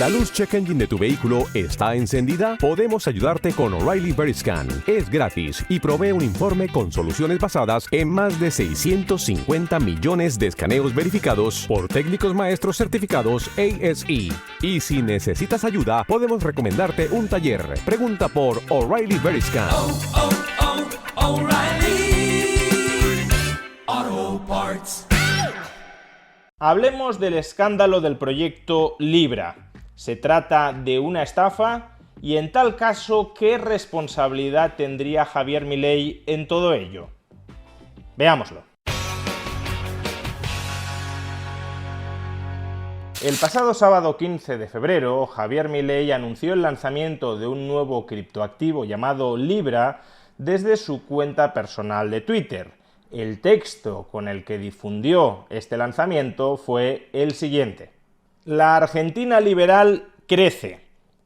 ¿La luz check engine de tu vehículo está encendida? Podemos ayudarte con O'Reilly Veriscan. Es gratis y provee un informe con soluciones basadas en más de 650 millones de escaneos verificados por técnicos maestros certificados ASE. Y si necesitas ayuda, podemos recomendarte un taller. Pregunta por O'Reilly Veriscan. O'Reilly Auto Parts. Hablemos del escándalo del proyecto Libra. ¿Se trata de una estafa? Y en tal caso, ¿qué responsabilidad tendría Javier Milei en todo ello? Veámoslo. El pasado sábado 15 de febrero, Javier Milei anunció el lanzamiento de un nuevo criptoactivo llamado Libra desde su cuenta personal de Twitter. El texto con el que difundió este lanzamiento fue el siguiente: La Argentina liberal crece.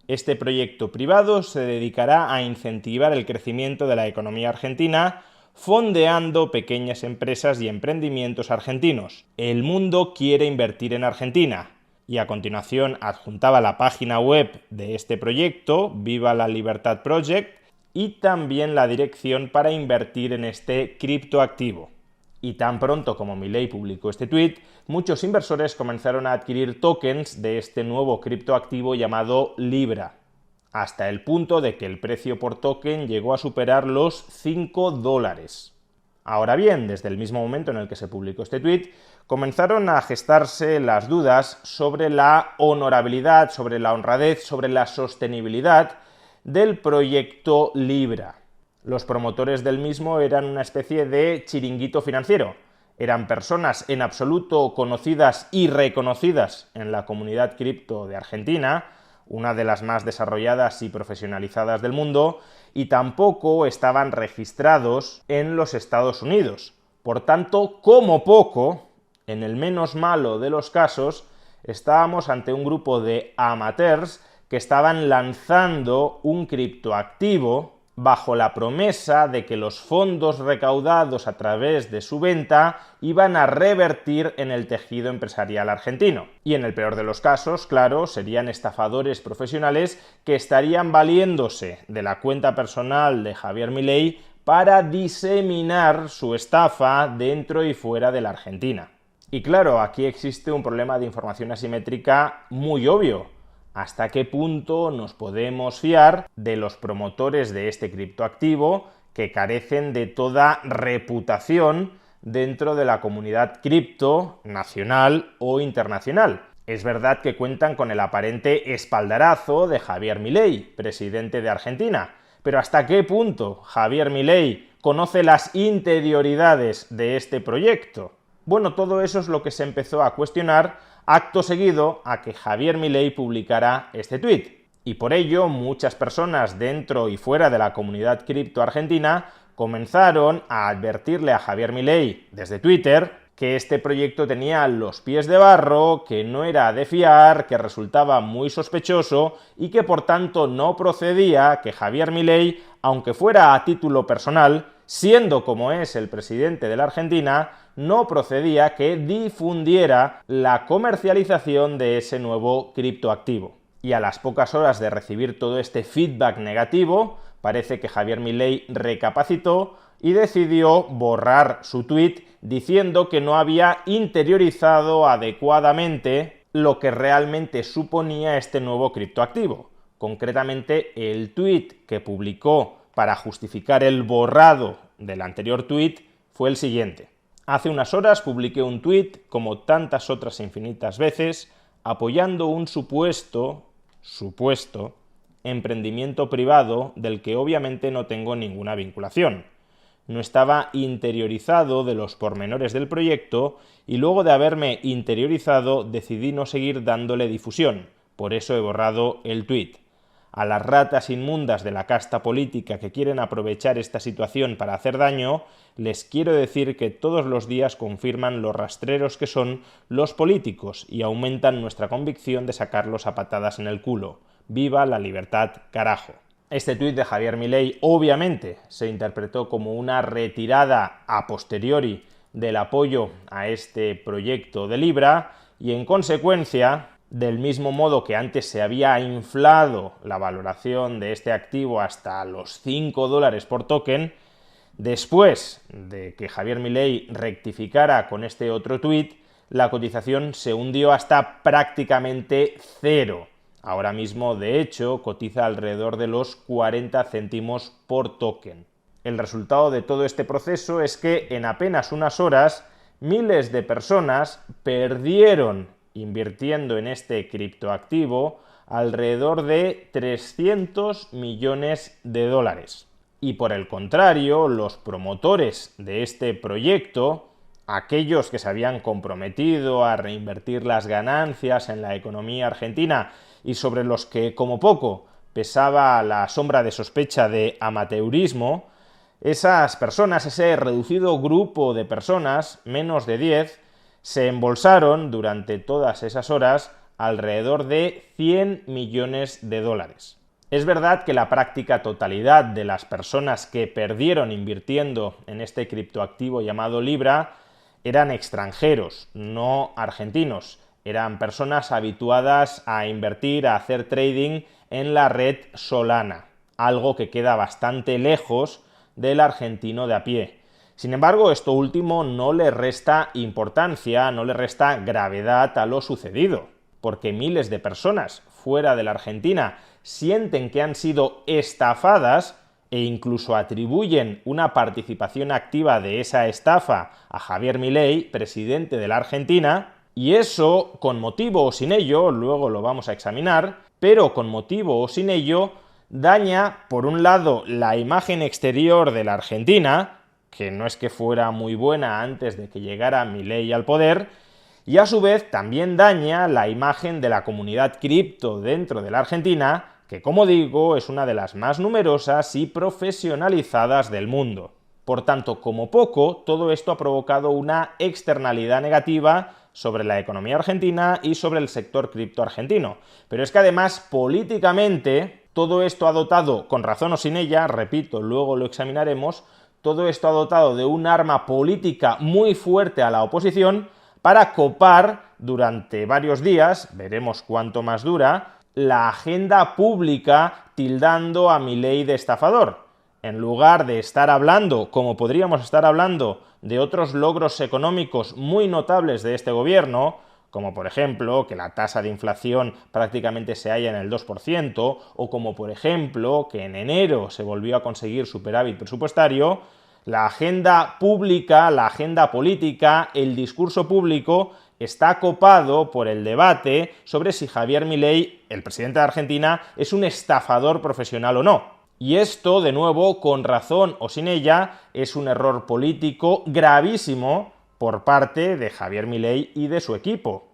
Este proyecto privado se dedicará a incentivar el crecimiento de la economía argentina, fondeando pequeñas empresas y emprendimientos argentinos. El mundo quiere invertir en Argentina. Y a continuación adjuntaba la página web de este proyecto, Viva la Libertad Project, y también la dirección para invertir en este criptoactivo. Y tan pronto como Milei publicó este tweet, muchos inversores comenzaron a adquirir tokens de este nuevo criptoactivo llamado Libra, hasta el punto de que el precio por token llegó a superar los $5. Ahora bien, desde el mismo momento en el que se publicó este tweet, comenzaron a gestarse las dudas sobre la honorabilidad, sobre la honradez, sobre la sostenibilidad del proyecto Libra. Los promotores del mismo eran una especie de chiringuito financiero. Eran personas en absoluto conocidas y reconocidas en la comunidad cripto de Argentina, una de las más desarrolladas y profesionalizadas del mundo, y tampoco estaban registrados en los Estados Unidos. Por tanto, como poco, en el menos malo de los casos, estábamos ante un grupo de amateurs que estaban lanzando un criptoactivo bajo la promesa de que los fondos recaudados a través de su venta iban a revertir en el tejido empresarial argentino. Y en el peor de los casos, claro, serían estafadores profesionales que estarían valiéndose de la cuenta personal de Javier Milei para diseminar su estafa dentro y fuera de la Argentina. Y claro, aquí existe un problema de información asimétrica muy obvio. ¿Hasta qué punto nos podemos fiar de los promotores de este criptoactivo que carecen de toda reputación dentro de la comunidad cripto nacional o internacional? Es verdad que cuentan con el aparente espaldarazo de Javier Milei, presidente de Argentina, pero ¿hasta qué punto Javier Milei conoce las interioridades de este proyecto? Bueno, todo eso es lo que se empezó a cuestionar acto seguido a que Javier Milei publicara este tuit. Y por ello, muchas personas dentro y fuera de la comunidad cripto argentina comenzaron a advertirle a Javier Milei desde Twitter que este proyecto tenía los pies de barro, que no era de fiar, que resultaba muy sospechoso y que por tanto no procedía que Javier Milei, aunque fuera a título personal, siendo como es el presidente de la Argentina, no procedía que difundiera la comercialización de ese nuevo criptoactivo. Y a las pocas horas de recibir todo este feedback negativo, parece que Javier Milei recapacitó y decidió borrar su tweet diciendo que no había interiorizado adecuadamente lo que realmente suponía este nuevo criptoactivo. Concretamente, el tweet que publicó para justificar el borrado del anterior tweet fue el siguiente: hace unas horas publiqué un tweet, como tantas otras infinitas veces, apoyando un supuesto emprendimiento privado del que obviamente no tengo ninguna vinculación. No estaba interiorizado de los pormenores del proyecto y luego de haberme interiorizado decidí no seguir dándole difusión. Por eso he borrado el tweet. A las ratas inmundas de la casta política que quieren aprovechar esta situación para hacer daño, les quiero decir que todos los días confirman lo rastreros que son los políticos y aumentan nuestra convicción de sacarlos a patadas en el culo. ¡Viva la libertad, carajo! Este tuit de Javier Milei obviamente se interpretó como una retirada a posteriori del apoyo a este proyecto de Libra y en consecuencia Del mismo modo que antes se había inflado la valoración de este activo hasta los $5 por token, después de que Javier Milei rectificara con este otro tuit, la cotización se hundió hasta prácticamente cero. Ahora mismo, de hecho, cotiza alrededor de los 40 céntimos por token. El resultado de todo este proceso es que en apenas unas horas miles de personas perdieron, invirtiendo en este criptoactivo, alrededor de 300 millones de dólares. Y por el contrario, los promotores de este proyecto, aquellos que se habían comprometido a reinvertir las ganancias en la economía argentina y sobre los que, como poco, pesaba la sombra de sospecha de amateurismo, esas personas, ese reducido grupo de personas, menos de 10, se embolsaron durante todas esas horas alrededor de 100 millones de dólares. Es verdad que la práctica totalidad de las personas que perdieron invirtiendo en este criptoactivo llamado Libra eran extranjeros, no argentinos. Eran personas habituadas a invertir, a hacer trading en la red Solana, algo que queda bastante lejos del argentino de a pie. Sin embargo, esto último no le resta importancia, no le resta gravedad a lo sucedido, porque miles de personas fuera de la Argentina sienten que han sido estafadas e incluso atribuyen una participación activa de esa estafa a Javier Milei, presidente de la Argentina, y eso, con motivo o sin ello, luego lo vamos a examinar, pero con motivo o sin ello, daña, por un lado, la imagen exterior de la Argentina, que no es que fuera muy buena antes de que llegara Milei al poder, y a su vez también daña la imagen de la comunidad cripto dentro de la Argentina, que, como digo, es una de las más numerosas y profesionalizadas del mundo. Por tanto, como poco, todo esto ha provocado una externalidad negativa sobre la economía argentina y sobre el sector cripto argentino. Pero es que además, políticamente, todo esto ha dotado, con razón o sin ella, repito, luego lo examinaremos, todo esto ha dotado de un arma política muy fuerte a la oposición para copar durante varios días, veremos cuánto más dura, la agenda pública tildando a Milei de estafador. En lugar de estar hablando, como podríamos estar hablando, de otros logros económicos muy notables de este gobierno, como por ejemplo que la tasa de inflación prácticamente se halla en el 2%, o como por ejemplo que en enero se volvió a conseguir superávit presupuestario, la agenda pública, la agenda política, el discurso público está copado por el debate sobre si Javier Milei, el presidente de Argentina, es un estafador profesional o no. Y esto, de nuevo, con razón o sin ella, es un error político gravísimo por parte de Javier Milei y de su equipo.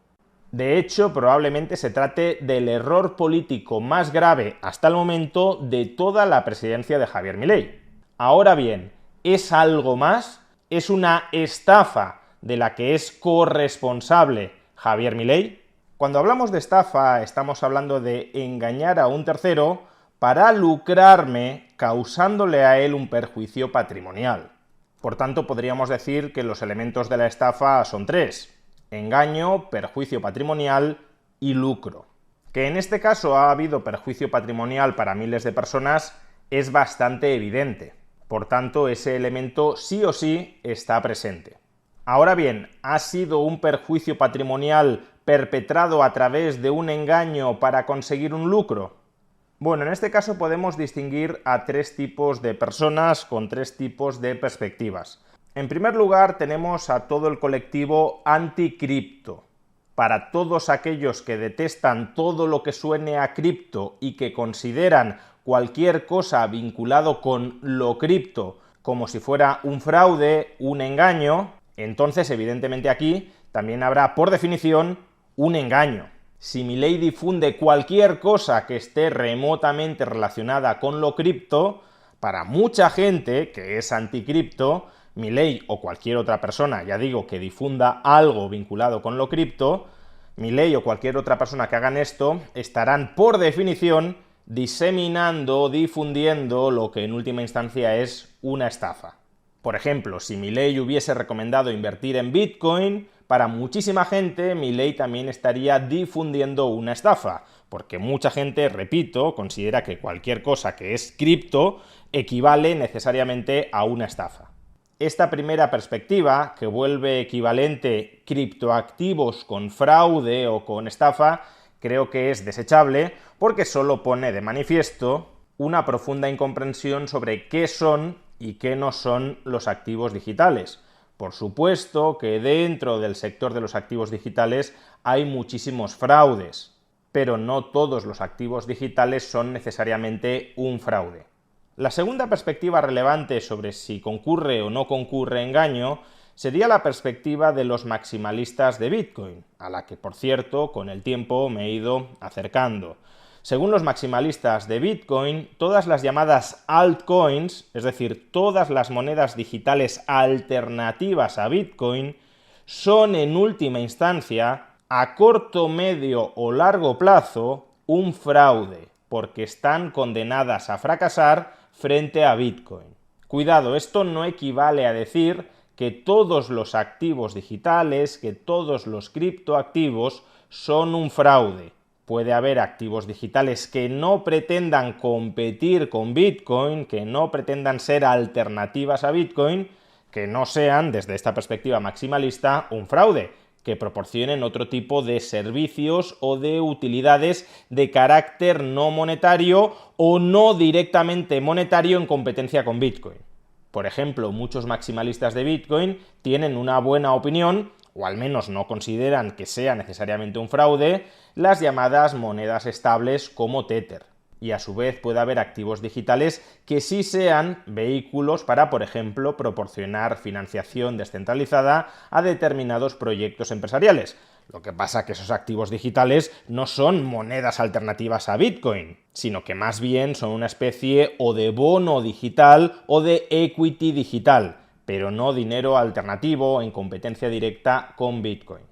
De hecho, probablemente se trate del error político más grave hasta el momento de toda la presidencia de Javier Milei. Ahora bien, ¿es algo más? ¿Es una estafa de la que es corresponsable Javier Milei? Cuando hablamos de estafa, estamos hablando de engañar a un tercero para lucrarme causándole a él un perjuicio patrimonial. Por tanto, podríamos decir que los elementos de la estafa son tres: engaño, perjuicio patrimonial y lucro. Que en este caso ha habido perjuicio patrimonial para miles de personas es bastante evidente. Por tanto, ese elemento sí o sí está presente. Ahora bien, ¿ha sido un perjuicio patrimonial perpetrado a través de un engaño para conseguir un lucro? Bueno, en este caso podemos distinguir a tres tipos de personas con tres tipos de perspectivas. En primer lugar, tenemos a todo el colectivo anticripto. Para todos aquellos que detestan todo lo que suene a cripto y que consideran cualquier cosa vinculado con lo cripto como si fuera un fraude, un engaño, entonces evidentemente aquí también habrá por definición un engaño. Si Milei difunde cualquier cosa que esté remotamente relacionada con lo cripto, para mucha gente que es anticripto, Milei o cualquier otra persona, ya digo, que difunda algo vinculado con lo cripto, Milei o cualquier otra persona que hagan esto estarán por definición diseminando, difundiendo lo que en última instancia es una estafa. Por ejemplo, si Milei hubiese recomendado invertir en Bitcoin, para muchísima gente Milei también estaría difundiendo una estafa, porque mucha gente, repito, considera que cualquier cosa que es cripto equivale necesariamente a una estafa. Esta primera perspectiva, que vuelve equivalente criptoactivos con fraude o con estafa, creo que es desechable porque solo pone de manifiesto una profunda incomprensión sobre qué son y qué no son los activos digitales. Por supuesto que dentro del sector de los activos digitales hay muchísimos fraudes, pero no todos los activos digitales son necesariamente un fraude. La segunda perspectiva relevante sobre si concurre o no concurre engaño sería la perspectiva de los maximalistas de Bitcoin, a la que, por cierto, con el tiempo me he ido acercando. Según los maximalistas de Bitcoin, todas las llamadas altcoins, es decir, todas las monedas digitales alternativas a Bitcoin, son en última instancia, a corto, medio o largo plazo, un fraude, porque están condenadas a fracasar frente a Bitcoin. Cuidado, esto no equivale a decir que todos los activos digitales, que todos los criptoactivos son un fraude. Puede haber activos digitales que no pretendan competir con Bitcoin, que no pretendan ser alternativas a Bitcoin, que no sean, desde esta perspectiva maximalista, un fraude, que proporcionen otro tipo de servicios o de utilidades de carácter no monetario o no directamente monetario en competencia con Bitcoin. Por ejemplo, muchos maximalistas de Bitcoin tienen una buena opinión, o al menos no consideran que sea necesariamente un fraude, las llamadas monedas estables como Tether. Y a su vez puede haber activos digitales que sí sean vehículos para, por ejemplo, proporcionar financiación descentralizada a determinados proyectos empresariales. Lo que pasa es que esos activos digitales no son monedas alternativas a Bitcoin, sino que más bien son una especie o de bono digital o de equity digital, pero no dinero alternativo en competencia directa con Bitcoin.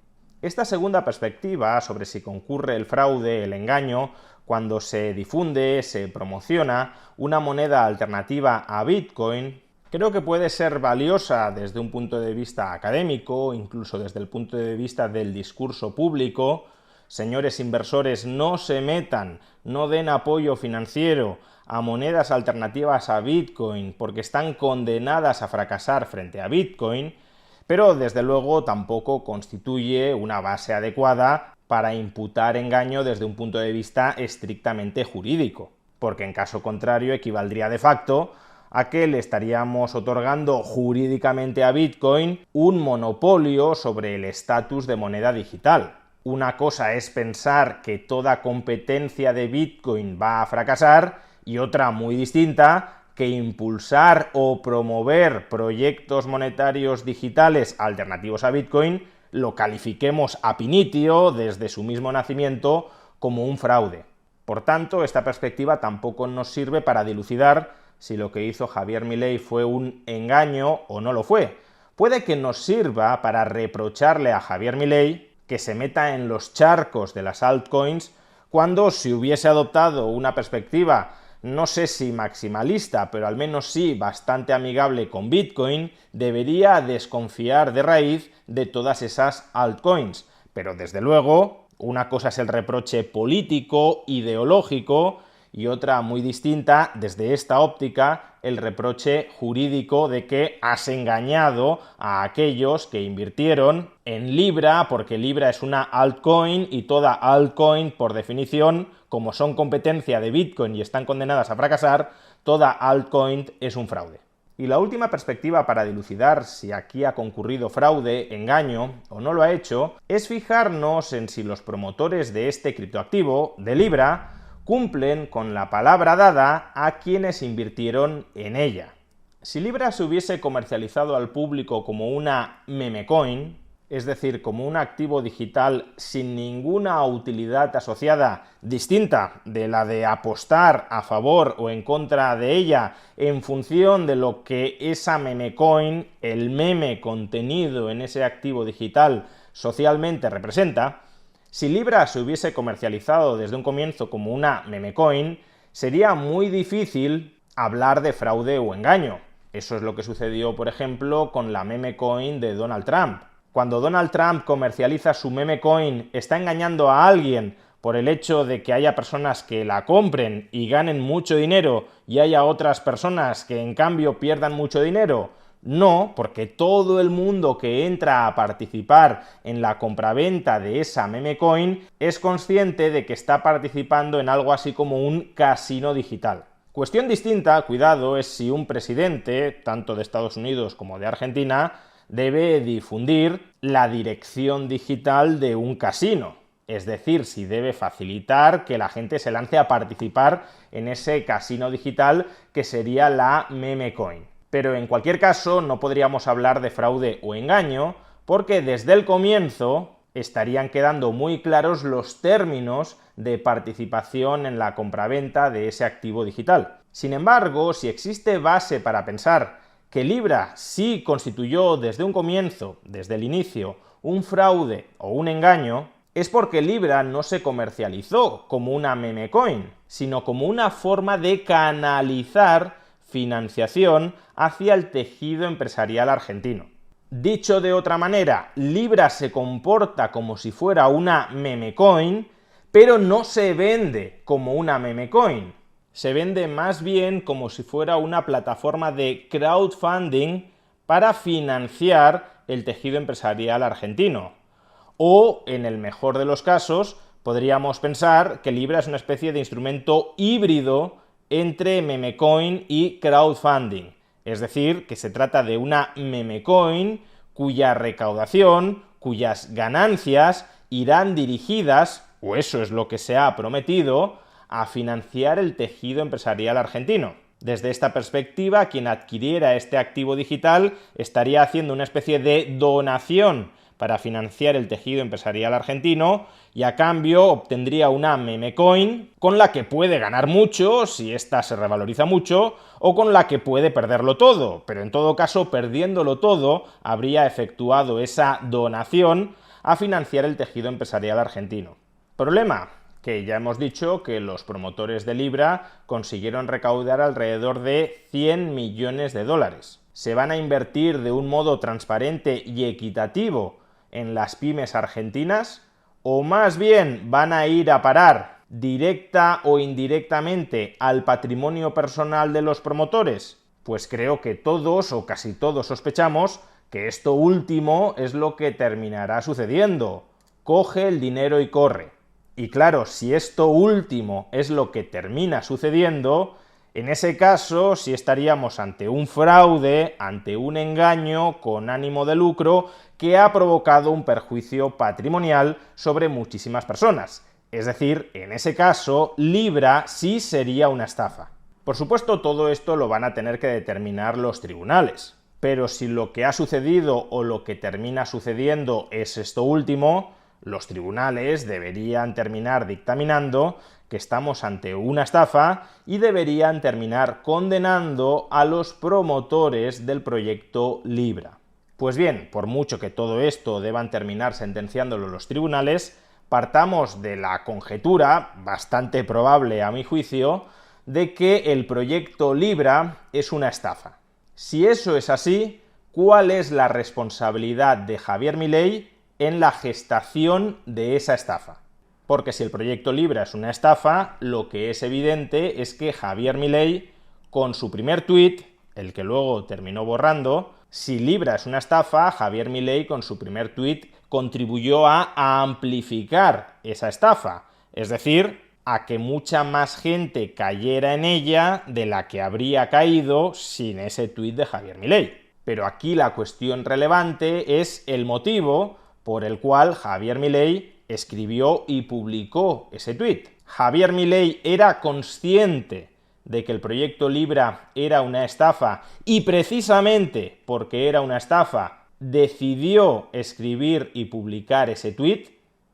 Esta segunda perspectiva sobre si concurre el fraude, el engaño, cuando se difunde, se promociona una moneda alternativa a Bitcoin, creo que puede ser valiosa desde un punto de vista académico, incluso desde el punto de vista del discurso público. Señores inversores, no se metan, no den apoyo financiero a monedas alternativas a Bitcoin porque están condenadas a fracasar frente a Bitcoin, pero desde luego tampoco constituye una base adecuada para imputar engaño desde un punto de vista estrictamente jurídico, porque en caso contrario equivaldría de facto a que le estaríamos otorgando jurídicamente a Bitcoin un monopolio sobre el estatus de moneda digital. Una cosa es pensar que toda competencia de Bitcoin va a fracasar y otra muy distinta, que impulsar o promover proyectos monetarios digitales alternativos a Bitcoin lo califiquemos ab initio desde su mismo nacimiento como un fraude. Por tanto, esta perspectiva tampoco nos sirve para dilucidar si lo que hizo Javier Milei fue un engaño o no lo fue. Puede que nos sirva para reprocharle a Javier Milei que se meta en los charcos de las altcoins cuando, si hubiese adoptado una perspectiva, no sé si maximalista, pero al menos sí bastante amigable con Bitcoin, debería desconfiar de raíz de todas esas altcoins. Pero desde luego, una cosa es el reproche político, ideológico, y otra muy distinta, desde esta óptica, el reproche jurídico de que has engañado a aquellos que invirtieron en Libra, porque Libra es una altcoin y toda altcoin, por definición, como son competencia de Bitcoin y están condenadas a fracasar, toda altcoin es un fraude. Y la última perspectiva para dilucidar si aquí ha concurrido fraude, engaño o no lo ha hecho, es fijarnos en si los promotores de este criptoactivo, de Libra, cumplen con la palabra dada a quienes invirtieron en ella. Si Libra se hubiese comercializado al público como una meme coin, es decir, como un activo digital sin ninguna utilidad asociada distinta de la de apostar a favor o en contra de ella en función de lo que esa meme coin, el meme contenido en ese activo digital socialmente representa, si Libra se hubiese comercializado desde un comienzo como una meme coin, sería muy difícil hablar de fraude o engaño, Eso es lo que sucedió, por ejemplo, con la meme coin de Donald Trump. Cuando Donald Trump comercializa su meme coin, está engañando a alguien por el hecho de que haya personas que la compren y ganen mucho dinero y haya otras personas que en cambio pierdan mucho dinero. No, porque todo el mundo que entra a participar en la compraventa de esa meme coin es consciente de que está participando en algo así como un casino digital. Cuestión distinta, cuidado, es si un presidente, tanto de Estados Unidos como de Argentina, debe difundir la dirección digital de un casino. Es decir, si debe facilitar que la gente se lance a participar en ese casino digital que sería la meme coin. Pero en cualquier caso no podríamos hablar de fraude o engaño porque desde el comienzo estarían quedando muy claros los términos de participación en la compraventa de ese activo digital. Sin embargo, si existe base para pensar que Libra sí constituyó desde un comienzo, desde el inicio, un fraude o un engaño, es porque Libra no se comercializó como una meme coin, sino como una forma de canalizar financiación hacia el tejido empresarial argentino. Dicho de otra manera, Libra se comporta como si fuera una meme coin, pero no se vende como una meme coin. Se vende más bien como si fuera una plataforma de crowdfunding para financiar el tejido empresarial argentino. O, en el mejor de los casos, podríamos pensar que Libra es una especie de instrumento híbrido entre meme coin y crowdfunding. Es decir, que se trata de una meme coin cuya recaudación, cuyas ganancias irán dirigidas, o eso es lo que se ha prometido, a financiar el tejido empresarial argentino. Desde esta perspectiva, quien adquiriera este activo digital estaría haciendo una especie de donación para financiar el tejido empresarial argentino y a cambio obtendría una meme coin con la que puede ganar mucho si ésta se revaloriza mucho o con la que puede perderlo todo, pero en todo caso perdiéndolo todo habría efectuado esa donación a financiar el tejido empresarial argentino. Problema, que ya hemos dicho que los promotores de Libra consiguieron recaudar alrededor de 100 millones de dólares. ¿Se van a invertir de un modo transparente y equitativo en las pymes argentinas? ¿O más bien van a ir a parar directa o indirectamente al patrimonio personal de los promotores? Pues creo que todos o casi todos sospechamos que esto último es lo que terminará sucediendo. Coge el dinero y corre. Y claro, si esto último es lo que termina sucediendo, en ese caso sí estaríamos ante un fraude, ante un engaño con ánimo de lucro que ha provocado un perjuicio patrimonial sobre muchísimas personas. Es decir, en ese caso, Libra sí sería una estafa. Por supuesto, todo esto lo van a tener que determinar los tribunales. Pero si lo que ha sucedido o lo que termina sucediendo es esto último, los tribunales deberían terminar dictaminando que estamos ante una estafa y deberían terminar condenando a los promotores del proyecto Libra. Pues bien, por mucho que todo esto deban terminar sentenciándolo los tribunales, partamos de la conjetura, bastante probable a mi juicio, de que el proyecto Libra es una estafa. Si eso es así, ¿cuál es la responsabilidad de Javier Milei en la gestación de esa estafa? Porque si el proyecto Libra es una estafa, lo que es evidente es que Javier Milei, con su primer tuit, el que luego terminó borrando, si Libra es una estafa, Javier Milei con su primer tuit contribuyó a amplificar esa estafa, es decir, a que mucha más gente cayera en ella de la que habría caído sin ese tuit de Javier Milei. Pero aquí la cuestión relevante es el motivo por el cual Javier Milei escribió y publicó ese tuit. Javier Milei era consciente de que el proyecto Libra era una estafa y precisamente porque era una estafa decidió escribir y publicar ese tuit,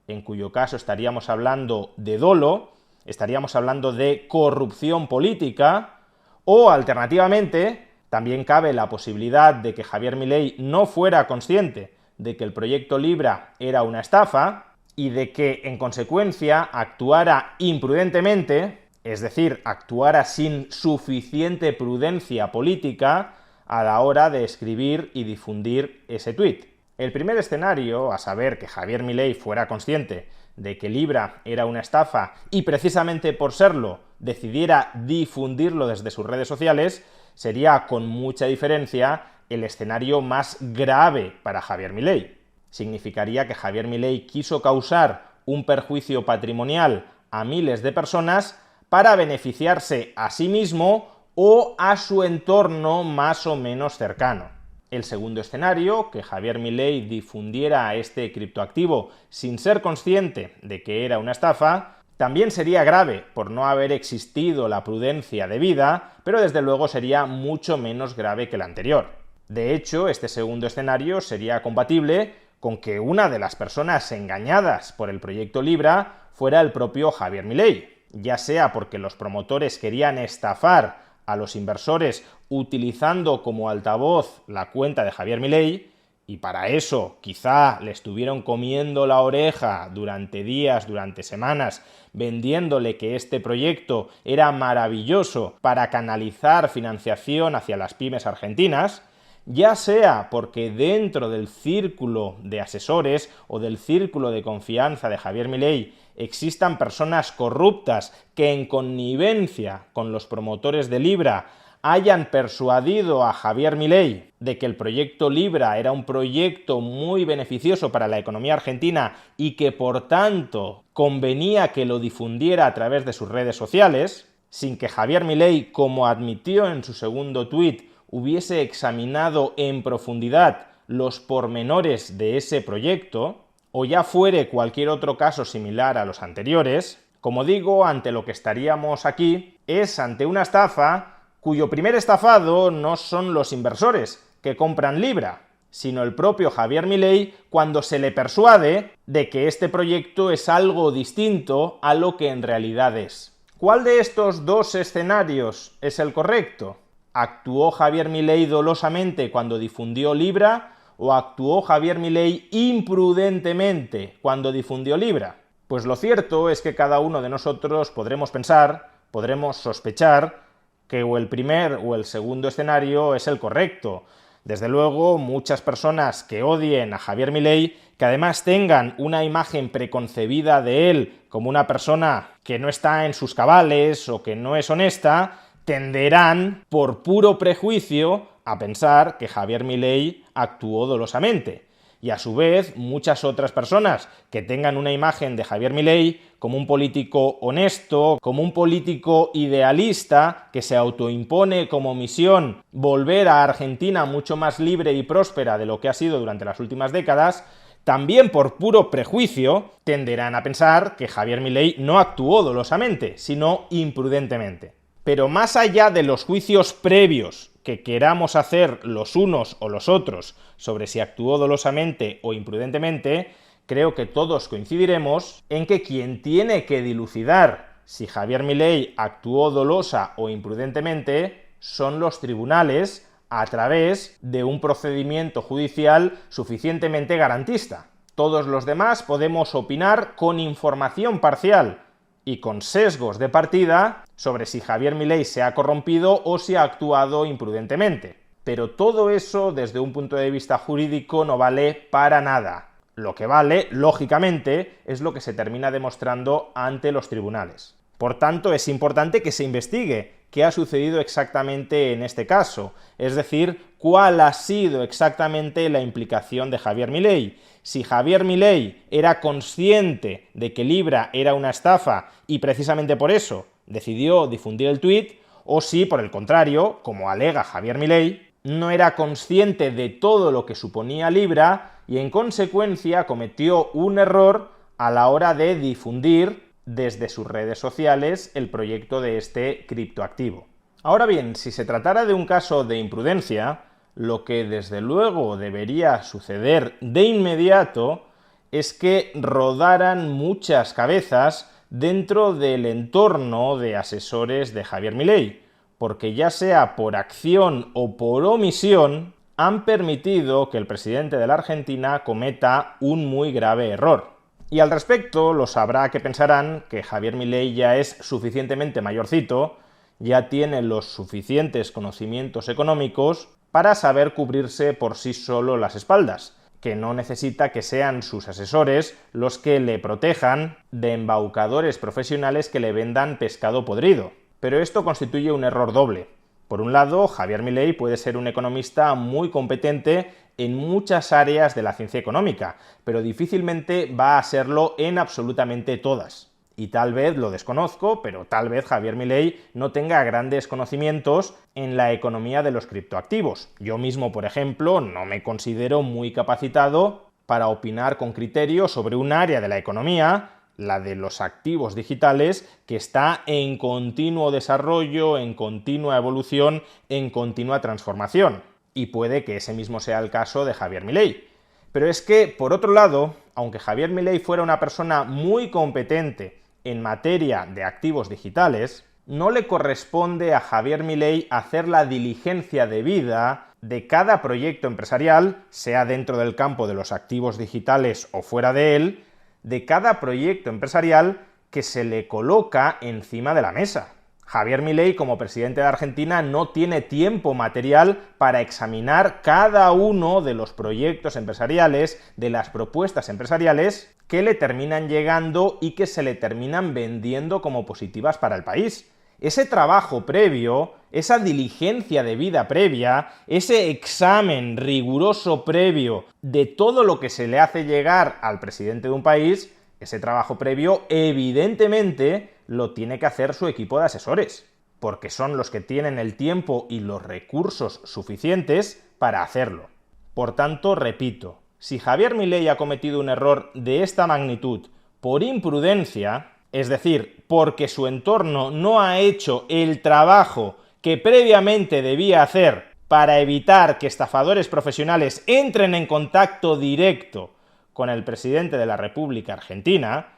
en cuyo caso estaríamos hablando de dolo, estaríamos hablando de corrupción política, o alternativamente también cabe la posibilidad de que Javier Milei no fuera consciente de que el proyecto Libra era una estafa y de que, en consecuencia, actuara imprudentemente, es decir, actuara sin suficiente prudencia política a la hora de escribir y difundir ese tuit. El primer escenario, a saber que Javier Milei fuera consciente de que Libra era una estafa y precisamente por serlo decidiera difundirlo desde sus redes sociales, sería con mucha diferencia el escenario más grave para Javier Milei. Significaría que Javier Milei quiso causar un perjuicio patrimonial a miles de personas para beneficiarse a sí mismo o a su entorno más o menos cercano. El segundo escenario, que Javier Milei difundiera este criptoactivo sin ser consciente de que era una estafa, también sería grave por no haber existido la prudencia debida, pero desde luego sería mucho menos grave que el anterior. De hecho, este segundo escenario sería compatible con que una de las personas engañadas por el proyecto Libra fuera el propio Javier Milei, ya sea porque los promotores querían estafar a los inversores utilizando como altavoz la cuenta de Javier Milei, y para eso quizá le estuvieron comiendo la oreja durante días, durante semanas, vendiéndole que este proyecto era maravilloso para canalizar financiación hacia las pymes argentinas, ya sea porque dentro del círculo de asesores o del círculo de confianza de Javier Milei existan personas corruptas que en connivencia con los promotores de Libra hayan persuadido a Javier Milei de que el proyecto Libra era un proyecto muy beneficioso para la economía argentina y que por tanto convenía que lo difundiera a través de sus redes sociales, sin que Javier Milei, como admitió en su segundo tuit, hubiese examinado en profundidad los pormenores de ese proyecto, o ya fuere cualquier otro caso similar a los anteriores, como digo, ante lo que estaríamos aquí es ante una estafa cuyo primer estafado no son los inversores que compran Libra, sino el propio Javier Milei cuando se le persuade de que este proyecto es algo distinto a lo que en realidad es. ¿Cuál de estos dos escenarios es el correcto? ¿Actuó Javier Milei dolosamente cuando difundió Libra o actuó Javier Milei imprudentemente cuando difundió Libra? Pues lo cierto es que cada uno de nosotros podremos pensar, podremos sospechar que o el primer o el segundo escenario es el correcto. Desde luego, muchas personas que odien a Javier Milei, que además tengan una imagen preconcebida de él como una persona que no está en sus cabales o que no es honesta, tenderán, por puro prejuicio, a pensar que Javier Milei actuó dolosamente. Y a su vez, muchas otras personas que tengan una imagen de Javier Milei como un político honesto, como un político idealista que se autoimpone como misión volver a Argentina mucho más libre y próspera de lo que ha sido durante las últimas décadas, también por puro prejuicio tenderán a pensar que Javier Milei no actuó dolosamente, sino imprudentemente. Pero más allá de los juicios previos que queramos hacer los unos o los otros sobre si actuó dolosamente o imprudentemente, creo que todos coincidiremos en que quien tiene que dilucidar si Javier Milei actuó dolosa o imprudentemente son los tribunales a través de un procedimiento judicial suficientemente garantista. Todos los demás podemos opinar con información parcial y con sesgos de partida sobre si Javier Milei se ha corrompido o si ha actuado imprudentemente. Pero todo eso, desde un punto de vista jurídico, no vale para nada. Lo que vale, lógicamente, es lo que se termina demostrando ante los tribunales. Por tanto, es importante que se investigue qué ha sucedido exactamente en este caso, es decir, cuál ha sido exactamente la implicación de Javier Milei. Si Javier Milei era consciente de que Libra era una estafa y precisamente por eso decidió difundir el tuit, o si, por el contrario, como alega Javier Milei, no era consciente de todo lo que suponía Libra y en consecuencia cometió un error a la hora de difundir desde sus redes sociales el proyecto de este criptoactivo. Ahora bien, si se tratara de un caso de imprudencia, lo que desde luego debería suceder de inmediato es que rodaran muchas cabezas dentro del entorno de asesores de Javier Milei, porque ya sea por acción o por omisión, han permitido que el presidente de la Argentina cometa un muy grave error. Y al respecto, lo sabrá que pensarán que Javier Milei ya es suficientemente mayorcito, ya tiene los suficientes conocimientos económicos para saber cubrirse por sí solo las espaldas, que no necesita que sean sus asesores los que le protejan de embaucadores profesionales que le vendan pescado podrido. Pero esto constituye un error doble. Por un lado, Javier Milei puede ser un economista muy competente en muchas áreas de la ciencia económica, pero difícilmente va a serlo en absolutamente todas. Y tal vez lo desconozco, pero tal vez Javier Milei no tenga grandes conocimientos en la economía de los criptoactivos. Yo mismo, por ejemplo, no me considero muy capacitado para opinar con criterio sobre un área de la economía, la de los activos digitales, que está en continuo desarrollo, en continua evolución, en continua transformación. Y puede que ese mismo sea el caso de Javier Milei. Pero es que, por otro lado, aunque Javier Milei fuera una persona muy competente en materia de activos digitales, no le corresponde a Javier Milei hacer la diligencia debida de cada proyecto empresarial, sea dentro del campo de los activos digitales o fuera de él, de cada proyecto empresarial que se le coloca encima de la mesa. Javier Milei, como presidente de Argentina, no tiene tiempo material para examinar cada uno de los proyectos empresariales, de las propuestas empresariales que le terminan llegando y que se le terminan vendiendo como positivas para el país. Ese trabajo previo, esa diligencia debida previa, ese examen riguroso previo de todo lo que se le hace llegar al presidente de un país, ese trabajo previo evidentemente lo tiene que hacer su equipo de asesores, porque son los que tienen el tiempo y los recursos suficientes para hacerlo. Por tanto, repito, si Javier Milei ha cometido un error de esta magnitud por imprudencia, es decir, porque su entorno no ha hecho el trabajo que previamente debía hacer para evitar que estafadores profesionales entren en contacto directo con el presidente de la República Argentina,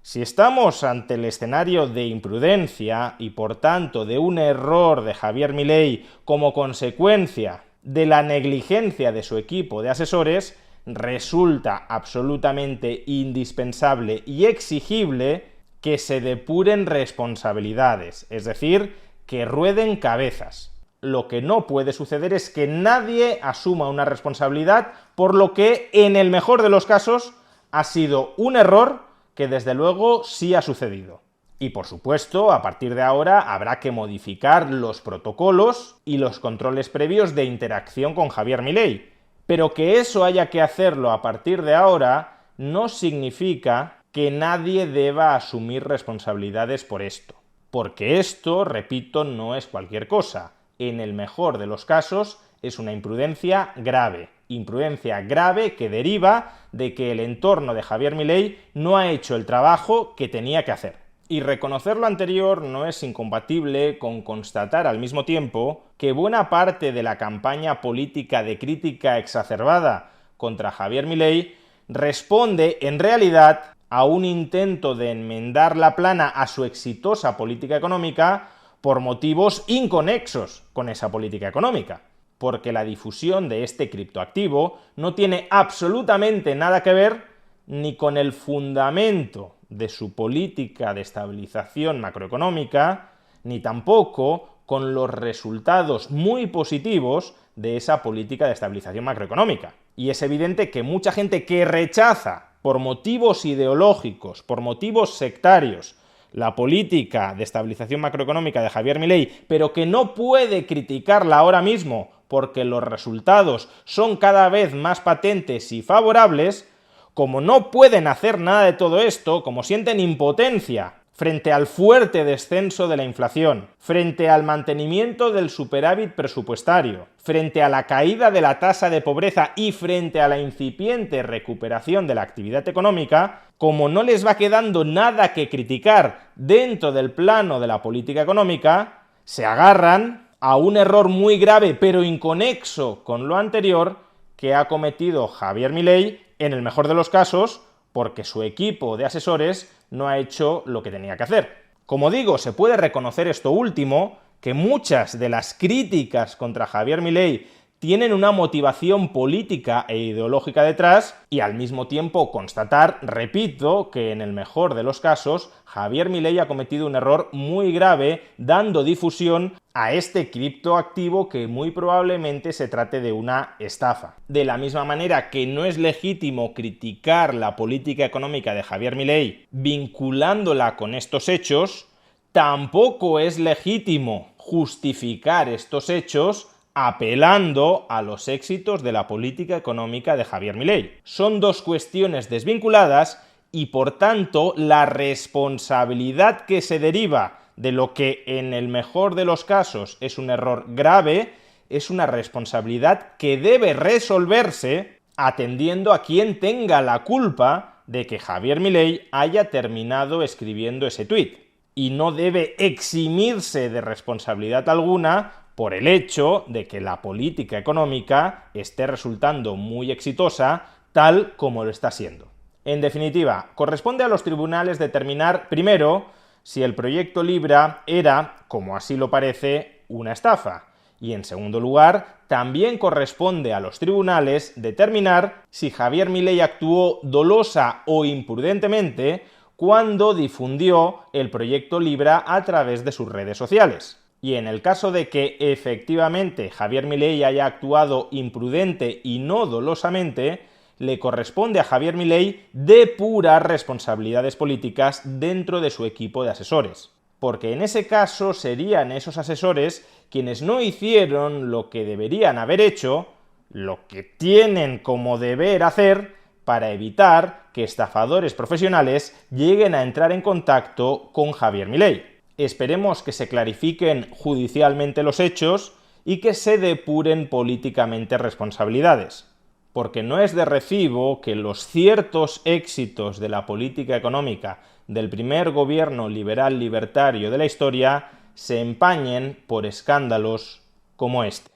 si estamos ante el escenario de imprudencia y por tanto de un error de Javier Milei como consecuencia de la negligencia de su equipo de asesores, resulta absolutamente indispensable y exigible que se depuren responsabilidades, es decir, que rueden cabezas. Lo que no puede suceder es que nadie asuma una responsabilidad por lo que, en el mejor de los casos, ha sido un error que desde luego sí ha sucedido. Y por supuesto, a partir de ahora habrá que modificar los protocolos y los controles previos de interacción con Javier Milei. Pero que eso haya que hacerlo a partir de ahora no significa que nadie deba asumir responsabilidades por esto. Porque esto, repito, no es cualquier cosa. En el mejor de los casos, es una imprudencia grave. Imprudencia grave que deriva de que el entorno de Javier Milei no ha hecho el trabajo que tenía que hacer. Y reconocer lo anterior no es incompatible con constatar al mismo tiempo que buena parte de la campaña política de crítica exacerbada contra Javier Milei responde en realidad a un intento de enmendar la plana a su exitosa política económica por motivos inconexos con esa política económica. Porque la difusión de este criptoactivo no tiene absolutamente nada que ver ni con el fundamento de su política de estabilización macroeconómica, ni tampoco con los resultados muy positivos de esa política de estabilización macroeconómica. Y es evidente que mucha gente que rechaza por motivos ideológicos, por motivos sectarios, la política de estabilización macroeconómica de Javier Milei, pero que no puede criticarla ahora mismo porque los resultados son cada vez más patentes y favorables, como no pueden hacer nada de todo esto, como sienten impotencia frente al fuerte descenso de la inflación, frente al mantenimiento del superávit presupuestario, frente a la caída de la tasa de pobreza y frente a la incipiente recuperación de la actividad económica, como no les va quedando nada que criticar dentro del plano de la política económica, se agarran a un error muy grave pero inconexo con lo anterior que ha cometido Javier Milei, en el mejor de los casos, porque su equipo de asesores no ha hecho lo que tenía que hacer. Como digo, se puede reconocer esto último, que muchas de las críticas contra Javier Milei tienen una motivación política e ideológica detrás y al mismo tiempo constatar, repito, que en el mejor de los casos Javier Milei ha cometido un error muy grave dando difusión a este criptoactivo que muy probablemente se trate de una estafa. De la misma manera que no es legítimo criticar la política económica de Javier Milei vinculándola con estos hechos, tampoco es legítimo justificar estos hechos apelando a los éxitos de la política económica de Javier Milei. Son dos cuestiones desvinculadas y, por tanto, la responsabilidad que se deriva de lo que en el mejor de los casos es un error grave, es una responsabilidad que debe resolverse atendiendo a quien tenga la culpa de que Javier Milei haya terminado escribiendo ese tuit. Y no debe eximirse de responsabilidad alguna por el hecho de que la política económica esté resultando muy exitosa tal como lo está siendo. En definitiva, corresponde a los tribunales determinar, primero, si el proyecto Libra era, como así lo parece, una estafa. Y en segundo lugar, también corresponde a los tribunales determinar si Javier Milei actuó dolosa o imprudentemente cuando difundió el proyecto Libra a través de sus redes sociales. Y en el caso de que efectivamente Javier Milei haya actuado imprudente y no dolosamente, le corresponde a Javier Milei depurar responsabilidades políticas dentro de su equipo de asesores. Porque en ese caso serían esos asesores quienes no hicieron lo que deberían haber hecho, lo que tienen como deber hacer, para evitar que estafadores profesionales lleguen a entrar en contacto con Javier Milei. Esperemos que se clarifiquen judicialmente los hechos y que se depuren políticamente responsabilidades. Porque no es de recibo que los ciertos éxitos de la política económica del primer gobierno liberal libertario de la historia se empañen por escándalos como este.